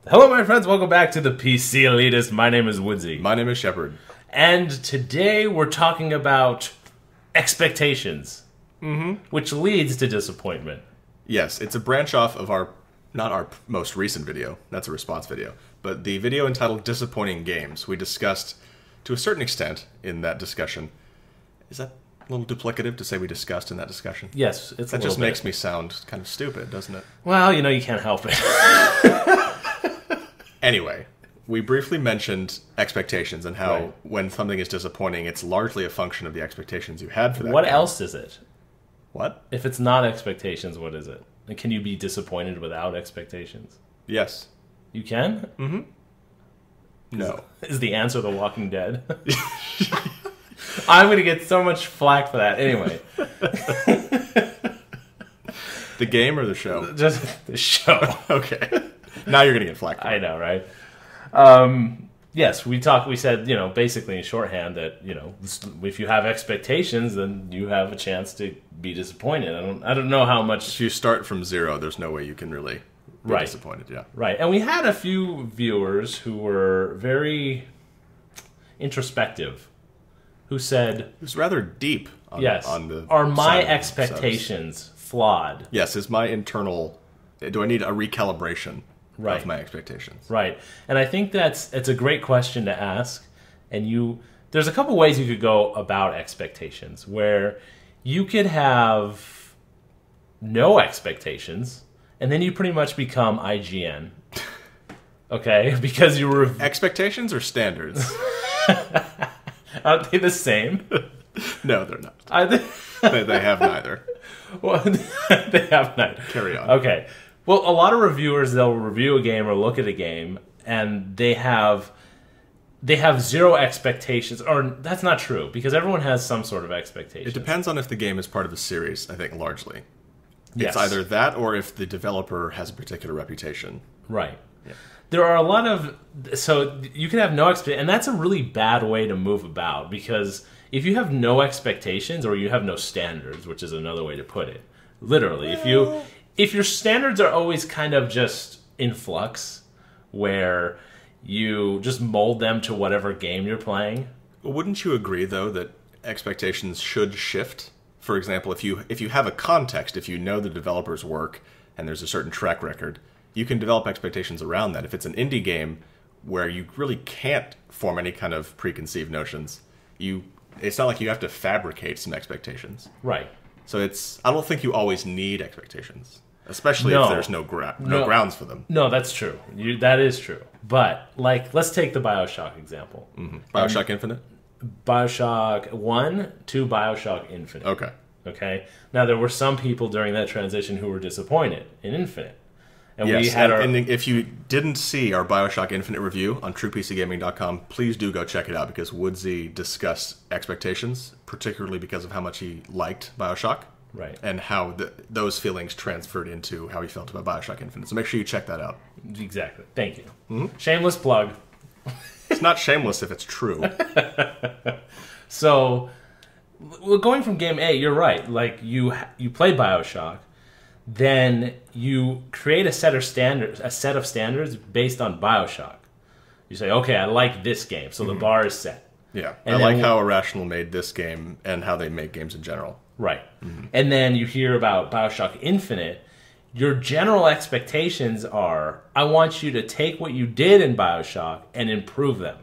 Hello, my friends. Welcome back to the ThePCelitist. My name is Woodsie. My name is Shepherd. And today we're talking about expectations, which leads to disappointment. Yes, it's a branch off of not our most recent video, that's a response video, but the video entitled Disappointing Games. We discussed, to a certain extent, in that discussion. Is that a little duplicative to say we discussed in that discussion? Yes, it's that just makes me sound kind of stupid, doesn't it? Well, you can't help it. Anyway, we briefly mentioned expectations and how when something is disappointing, it's largely a function of the expectations you had for that What game. else is it? What? If it's not expectations, what is it? And can you be disappointed without expectations? Yes. You can? Mm-hmm. No. Is the answer The Walking Dead? I'm going to get so much flack for that. Anyway. The game or the show? Just the show. Okay. Now you're going to get flack. I know, right? Yes, we said, basically in shorthand that, if you have expectations, then you have a chance to be disappointed. I don't know how much... If you start from zero, there's no way you can really be disappointed, yeah. Right, and we had a few viewers who were very introspective, who said... It was rather deep on the... Are my expectations flawed? Yes, is my internal... Do I need a recalibration of my expectations? Right, and I think it's a great question to ask, and there's a couple ways you could go about expectations, where you could have no expectations, and then you pretty much become IGN. Okay? Because you were... Expectations or standards? Aren't they the same? No, they're not. They have neither. Well, they have neither. Carry on. Okay. Well, a lot of reviewers, they'll review a game or look at a game, and they have zero expectations. Or that's not true, because everyone has some sort of expectations. It depends on if the game is part of a series, I think, largely. Yes. It's either that or if the developer has a particular reputation. Right. Yeah. There are a lot of... So you can have no expectations, and that's a really bad way to move about, because if you have no expectations or you have no standards, which is another way to put it, literally, if your standards are always kind of just in flux, where you just mold them to whatever game you're playing... Well, wouldn't you agree, though, that expectations should shift? For example, if you have a context, if you know the developer's work and there's a certain track record, you can develop expectations around that. If it's an indie game where you really can't form any kind of preconceived notions, it's not like you have to fabricate some expectations. Right. So I don't think you always need expectations, especially if there's no grounds for them. No, that's true. That is true. But, let's take the BioShock example. Mm-hmm. BioShock Infinite? BioShock 1 to BioShock Infinite. Okay? Now, there were some people during that transition who were disappointed in Infinite. And yes, we had and if you didn't see our BioShock Infinite review on TruePCGaming.com, please do go check it out, because Woodsie discussed expectations, particularly because of how much he liked BioShock. Right. And how those feelings transferred into how he felt about BioShock Infinite. So make sure you check that out. Exactly. Thank you. Mm-hmm. Shameless plug. It's not shameless if it's true. So, going from game A, you're right. You play BioShock, then you create a set of standards based on BioShock. You say, okay, I like this game, so the bar is set. Yeah, and I like how Irrational made this game and how they make games in general. Right. Mm-hmm. And then you hear about BioShock Infinite. Your general expectations are, I want you to take what you did in BioShock and improve them.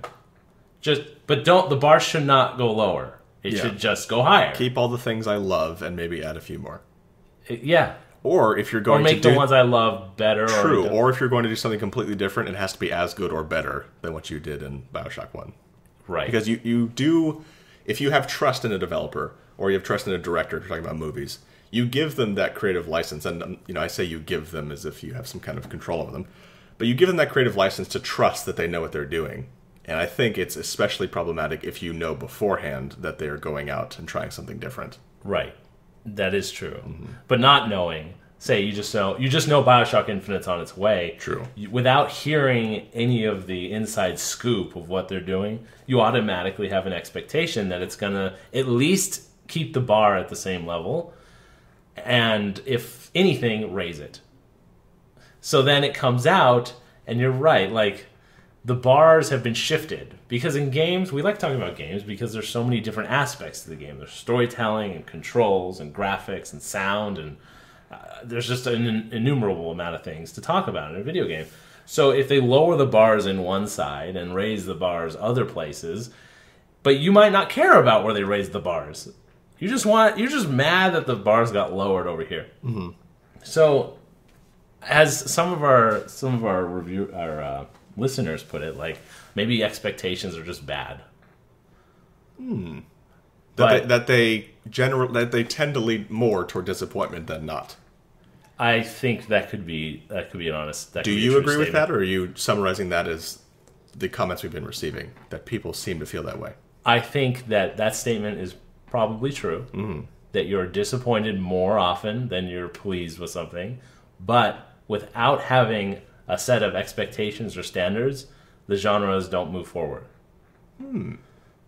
But the bar should not go lower. It should just go higher. Keep all the things I love and maybe add a few more. Yeah. Or if you're going to make the ones I love better. True. Or if you're going to do something completely different, it has to be as good or better than what you did in BioShock 1. Right. Because you do, if you have trust in a developer or you have trust in a director, if you're talking about movies, you give them that creative license. And I say you give them as if you have some kind of control over them. But you give them that creative license to trust that they know what they're doing. And I think it's especially problematic if you know beforehand that they're going out and trying something different. Right. That is true. Mm-hmm. But not knowing, say you just know BioShock Infinite's on its way. True. Without hearing any of the inside scoop of what they're doing, you automatically have an expectation that it's going to at least keep the bar at the same level, and if anything, raise it. So then it comes out, And you're right, like, the bars have been shifted. Because in games, we like talking about games because there's so many different aspects to the game. There's storytelling and controls and graphics and sound, and there's just an innumerable amount of things to talk about in a video game. So if they lower the bars in one side and raise the bars other places, but you might not care about where they raise the bars. You're just mad that the bars got lowered over here. Mm-hmm. So, as some of our listeners put it, like, maybe expectations are just bad. That they tend to lead more toward disappointment than not. I think that could be an honest. Do you agree with that, or are you summarizing that as the comments we've been receiving, that people seem to feel that way? I think that statement is probably true. Mm-hmm. That you're disappointed more often than you're pleased with something, but without having a set of expectations or standards, the genres don't move forward.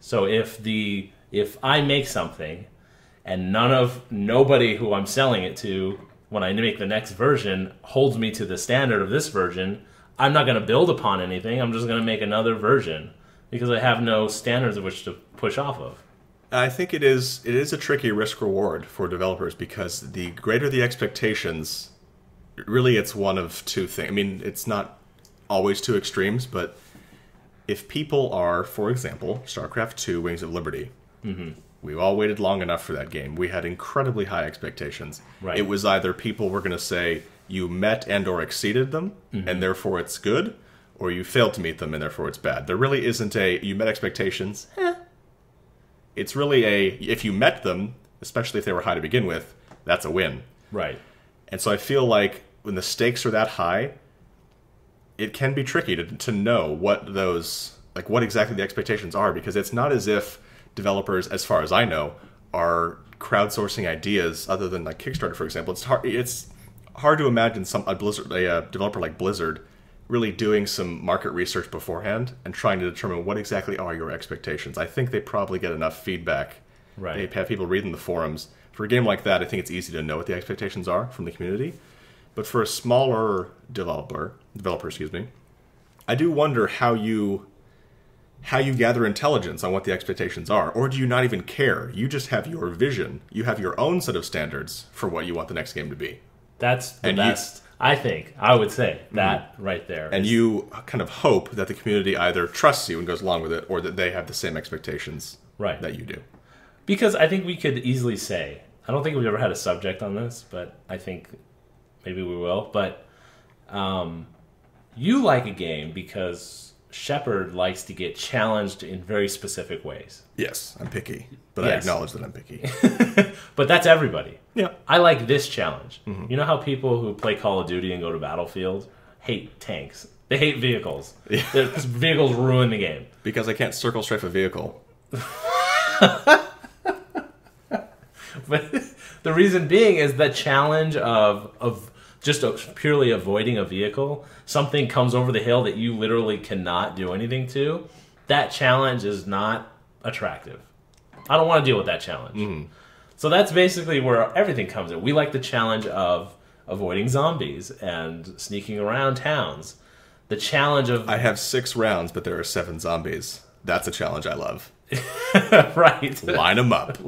So if I make something and nobody who I'm selling it to when I make the next version holds me to the standard of this version, I'm not going to build upon anything. I'm just going to make another version because I have no standards of which to push off of. I think it is a tricky risk reward for developers because the greater the expectations, really it's one of two things. I mean, it's not always two extremes, but if people are, for example, StarCraft 2 Wings of Liberty, we all waited long enough for that game. We had incredibly high expectations. Right. It was either people were going to say you met and or exceeded them, and therefore it's good, or you failed to meet them and therefore it's bad. There really isn't you met expectations. It's really if you met them, especially if they were high to begin with, that's a win. Right. And so I feel like when the stakes are that high, it can be tricky to know what exactly the expectations are, because it's not as if developers, as far as I know, are crowdsourcing ideas other than like Kickstarter, for example. It's hard to imagine a developer like Blizzard really doing some market research beforehand and trying to determine what exactly are your expectations. I think they probably get enough feedback. Right. They have people reading the forums. For a game like that, I think it's easy to know what the expectations are from the community. But for a smaller developer, I do wonder how you gather intelligence on what the expectations are. Or do you not even care? You just have your vision. You have your own set of standards for what you want the next game to be. That's the best. I would say that right there. And you kind of hope that the community either trusts you and goes along with it, or that they have the same expectations that you do. Because I think we could easily say, I don't think we've ever had a subject on this, but I think maybe we will. But you like a game because Shepherd likes to get challenged in very specific ways. Yes, I'm picky, but I acknowledge that I'm picky. But that's everybody. Yeah. I like this challenge. Mm-hmm. You know how people who play Call of Duty and go to Battlefield hate tanks? They hate vehicles. Yeah. Vehicles ruin the game. Because I can't circle strafe a vehicle. But the reason being is the challenge of just purely avoiding a vehicle. Something comes over the hill that you literally cannot do anything to. That challenge is not attractive. I don't want to deal with that challenge. Mm. So that's basically where everything comes in. We like the challenge of avoiding zombies and sneaking around towns. The challenge of... I have 6 rounds, but there are 7 zombies. That's a challenge I love. Right. Line them up.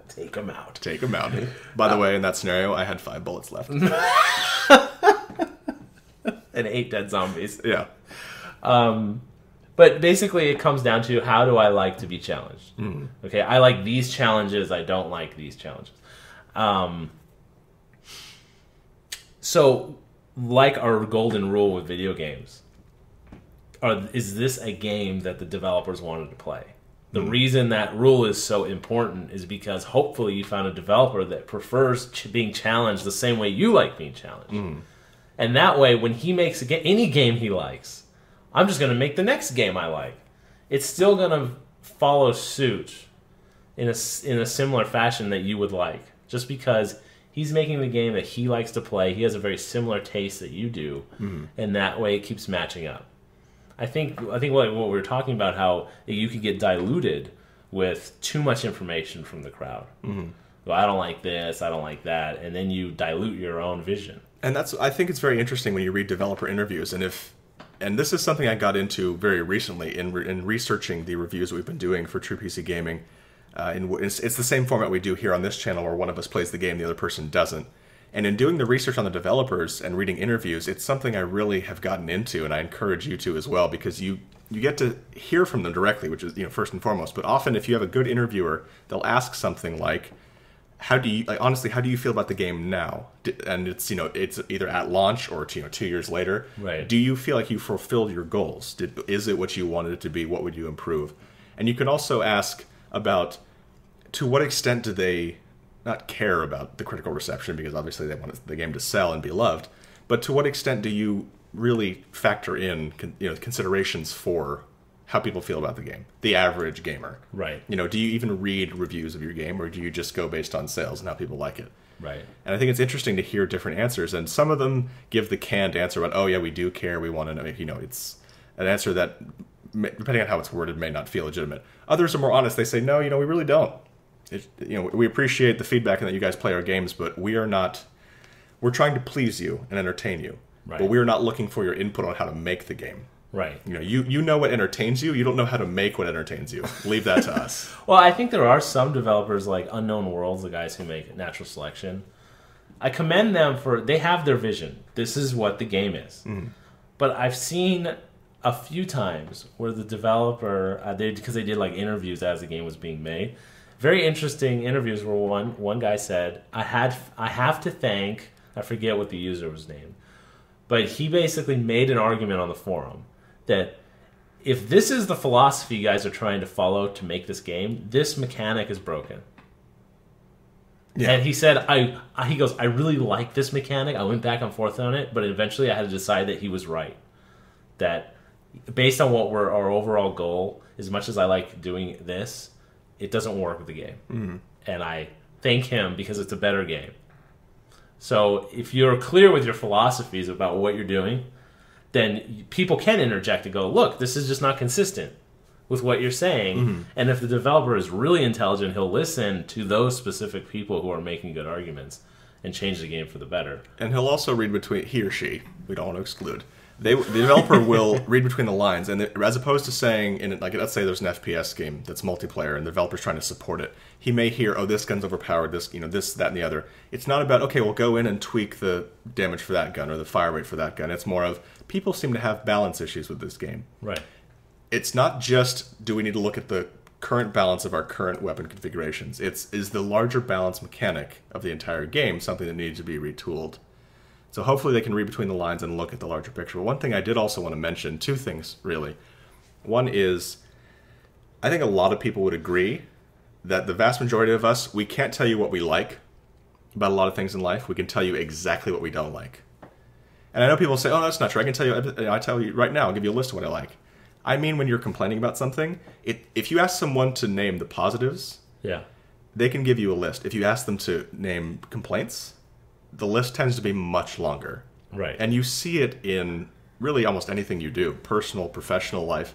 Take them out. Take them out. By the way, in that scenario, I had 5 bullets left. And 8 dead zombies. Yeah. But basically, it comes down to, how do I like to be challenged? Mm. Okay, I like these challenges. I don't like these challenges. So, like our golden rule with video games, is this a game that the developers wanted to play? The reason that rule is so important is because hopefully you found a developer that prefers being challenged the same way you like being challenged. Mm. And that way, when he makes any game he likes, I'm just going to make the next game I like. It's still going to follow suit in a similar fashion that you would like. Just because he's making the game that he likes to play, he has a very similar taste that you do, and that way it keeps matching up. I think what we were talking about, how you could get diluted with too much information from the crowd. Mm-hmm. Well, I don't like this, I don't like that, and then you dilute your own vision. And I think it's very interesting when you read developer interviews, and this is something I got into very recently in researching the reviews we've been doing for True PC Gaming. It's the same format we do here on this channel, where one of us plays the game, the other person doesn't. And in doing the research on the developers and reading interviews, it's something I really have gotten into, and I encourage you to as well, because you get to hear from them directly, which is first and foremost. But often, if you have a good interviewer, they'll ask something like, honestly, how do you feel about the game now? And it's it's either at launch or 2 years later. Right. Do you feel like you fulfilled your goals? Is it what you wanted it to be? What would you improve? And you can also ask about, to what extent do they not care about the critical reception, because obviously they want the game to sell and be loved, but to what extent do you really factor in considerations for how people feel about the game, the average gamer? Right. Do you even read reviews of your game, or do you just go based on sales and how people like it? Right. And I think it's interesting to hear different answers, and some of them give the canned answer about, oh yeah, we do care, we want to know, it's an answer that, depending on how it's worded, may not feel legitimate. Others are more honest. They say, no, we really don't. We appreciate the feedback and that you guys play our games, but we're trying to please you and entertain you. Right. But we're not looking for your input on how to make the game. Right. You know what entertains you. You don't know how to make what entertains you. Leave that to us. Well, I think there are some developers like Unknown Worlds, the guys who make Natural Selection. I commend them they have their vision. This is what the game is. Mm. But I've seen a few times where the developer, because they did like interviews as the game was being made, very interesting interviews where one guy said, I have to thank, I forget what the user was named, but he basically made an argument on the forum that if this is the philosophy you guys are trying to follow to make this game, this mechanic is broken. Yeah. And he said, he goes, I really like this mechanic. I went back and forth on it, but eventually I had to decide that he was right. That based on what our overall goal, as much as I like doing this, it doesn't work with the game. Mm-hmm. And I thank him because it's a better game. So if you're clear with your philosophies about what you're doing, then people can interject and go, look, this is just not consistent with what you're saying. Mm-hmm. And if the developer is really intelligent, he'll listen to those specific people who are making good arguments and change the game for the better. And he'll also read between, he or she, we don't want to exclude, the developer will read between the lines, and as opposed to saying, let's say there's an FPS game that's multiplayer and the developer's trying to support it, he may hear, oh, this gun's overpowered, this, that, and the other. It's not about, okay, we'll go in and tweak the damage for that gun or the fire rate for that gun. It's more of, people seem to have balance issues with this game. Right. It's not just, do we need to look at the current balance of our current weapon configurations? Is the larger balance mechanic of the entire game something that needs to be retooled? So hopefully they can read between the lines and look at the larger picture. But one thing I did also want to mention, two things really. One is, I think a lot of people would agree that the vast majority of us, we can't tell you what we like about a lot of things in life. We can tell you exactly what we don't like. And I know people say, oh, that's not true. I tell you right now, I'll give you a list of what I like. I mean, when you're complaining about something, if you ask someone to name the positives, yeah, they can give you a list. If you ask them to name complaints, the list tends to be much longer. Right. And you see it in really almost anything you do, personal, professional life.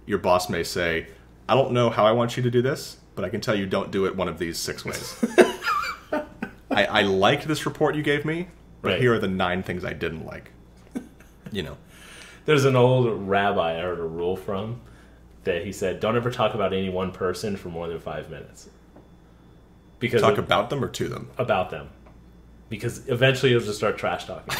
Your boss may say, I don't know how I want you to do this, but I can tell you don't do it one of these 6 ways. I liked this report you gave me, but right. Here are the 9 things I didn't like. There's an old rabbi I heard a rule from that he said, don't ever talk about any one person for more than 5 minutes. Because talk about them or to them? About them. Because eventually you'll just start trash talking.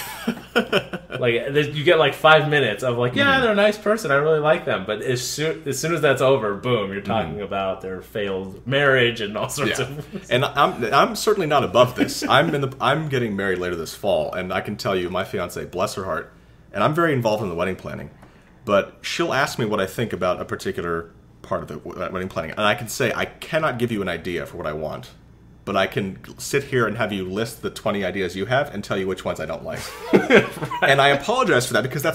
You get like 5 minutes of like, yeah, they're a nice person, I really like them. But as soon as that's over, boom, you're talking about their failed marriage and all sorts of. And I'm certainly not above this. I'm getting married later this fall, and I can tell you, my fiance, bless her heart, and I'm very involved in the wedding planning, but she'll ask me what I think about a particular part of the wedding planning, and I can say I cannot give you an idea for what I want. But I can sit here and have you list the 20 ideas you have and tell you which ones I don't like. Right. And I apologize for that because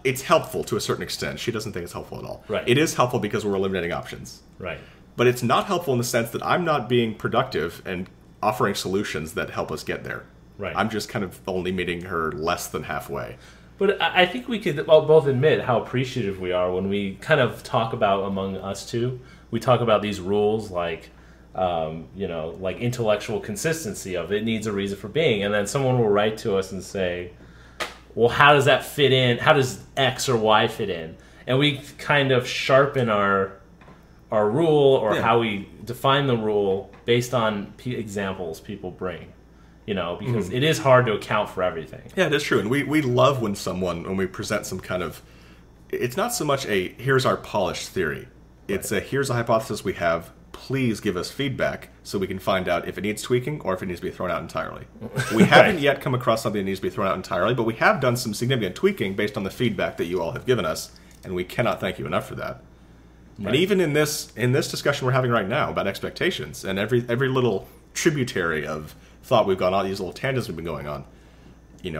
it's helpful to a certain extent. She doesn't think it's helpful at all. Right. It is helpful because we're eliminating options. Right. But it's not helpful in the sense that I'm not being productive and offering solutions that help us get there. Right. I'm just kind of only meeting her less than halfway. But I think we could both admit how appreciative we are when we kind of talk about, among us two, we talk about these rules like like intellectual consistency of it needs a reason for being. And then someone will write to us and say, well, how does that fit in? How does X or Y fit in? And we kind of sharpen our rule or how we define the rule based on examples people bring. Because it is hard to account for everything. Yeah, it is true. And we love when we present some kind of... It's not so much a, here's our polished theory. It's a, here's a hypothesis we have. Please give us feedback so we can find out if it needs tweaking or if it needs to be thrown out entirely. We haven't yet come across something that needs to be thrown out entirely, but we have done some significant tweaking based on the feedback that you all have given us, and we cannot thank you enough for that. Right. And even in this discussion we're having right now about expectations and every little tributary of thought we've gone on, these little tangents we've been going on,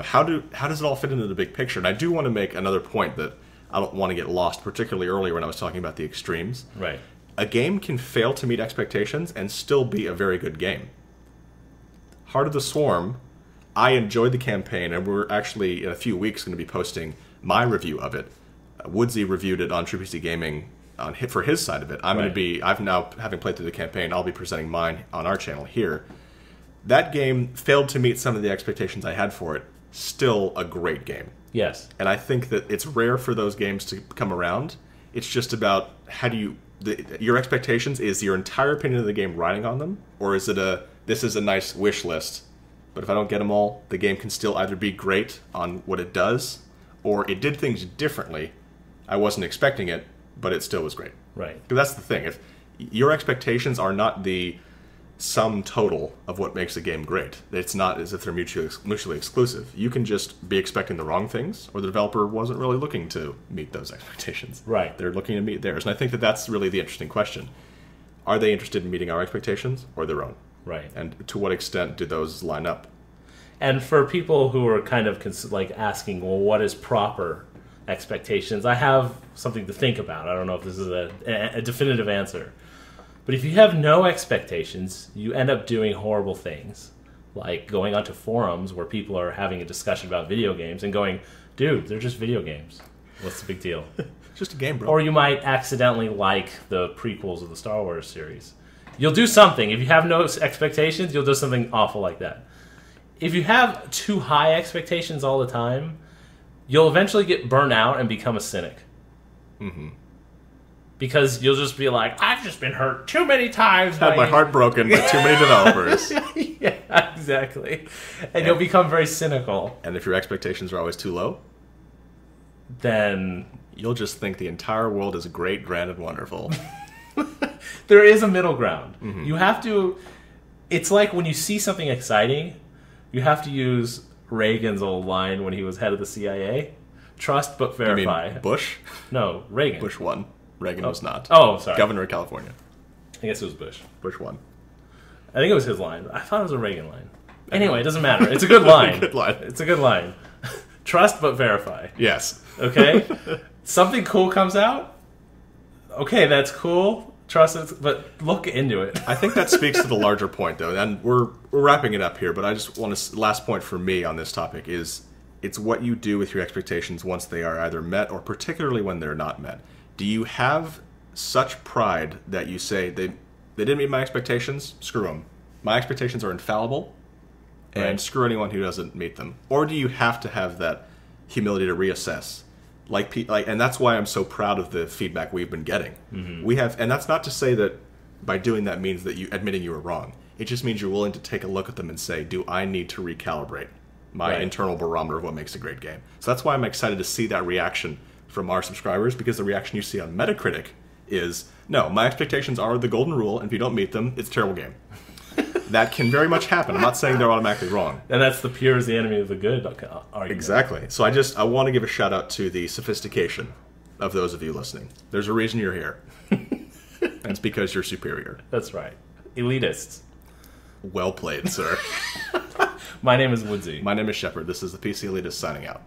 how does it all fit into the big picture? And I do want to make another point that I don't want to get lost, particularly earlier when I was talking about the extremes. Right. A game can fail to meet expectations and still be a very good game. Heart of the Swarm, I enjoyed the campaign, and we're actually in a few weeks going to be posting my review of it. Woodsie reviewed it on ThePC Gaming for his side of it. I've now, having played through the campaign, I'll be presenting mine on our channel here. That game failed to meet some of the expectations I had for it. Still a great game. Yes. And I think that it's rare for those games to come around. It's just about your expectations, is your entire opinion of the game riding on them? Or is it this is a nice wish list, but if I don't get them all, the game can still either be great on what it does, or it did things differently. I wasn't expecting it, but it still was great. Right. Because that's the thing. If your expectations are not the sum total of what makes a game great, it's not as if they're mutually exclusive. You can just be expecting the wrong things, or the developer wasn't really looking to meet those expectations. Right. They're looking to meet theirs. And I think that's really the interesting question. Are they interested in meeting our expectations or their own? Right. And to what extent do those line up? And for people who are kind of asking, well, what is proper expectations? I have something to think about. I don't know if this is a definitive answer. But if you have no expectations, you end up doing horrible things, like going onto forums where people are having a discussion about video games and going, dude, they're just video games. What's the big deal? Just a game, bro. Or you might accidentally like the prequels of the Star Wars series. You'll do something. If you have no expectations, you'll do something awful like that. If you have too high expectations all the time, you'll eventually get burnt out and become a cynic. Mm-hmm. Because you'll just be like, I've just been hurt too many times. Had my heart broken by too many developers. Yeah, exactly. And you'll become very cynical. And if your expectations are always too low, then you'll just think the entire world is great, grand, and wonderful. There is a middle ground. Mm-hmm. You have to... It's like when you see something exciting, you have to use Reagan's old line when he was head of the CIA. Trust but verify. You mean Bush? No, Reagan. Bush won. Reagan was not. Oh, sorry. Governor of California. I guess it was Bush. Bush won. I think it was his line. I thought it was a Reagan line. Anyway, it doesn't matter. It's a good line. Good line. It's a good line. Trust but verify. Yes. Okay? Something cool comes out. Okay, that's cool. Trust it, but look into it. I think that speaks to the larger point, though, and we're wrapping it up here, but I just want to... Last point for me on this topic is it's what you do with your expectations once they are either met or particularly when they're not met. Do you have such pride that you say, they didn't meet my expectations? Screw them. My expectations are infallible, and right. Screw anyone who doesn't meet them. Or do you have to have that humility to reassess? And that's why I'm so proud of the feedback we've been getting. Mm-hmm. And that's not to say that by doing that means that you admitting you were wrong. It just means you're willing to take a look at them and say, do I need to recalibrate my internal barometer of what makes a great game? So that's why I'm excited to see that reaction from our subscribers, because the reaction you see on Metacritic is, no, my expectations are the golden rule, and if you don't meet them, it's a terrible game. That can very much happen. I'm not saying they're automatically wrong. And that's the pure is the enemy of the good argument. Exactly. So I want to give a shout out to the sophistication of those of you listening. There's a reason you're here. And it's because you're superior. That's right. Elitists. Well played, sir. My name is Woodsie. My name is Shepherd. This is the ThePCelitist signing out.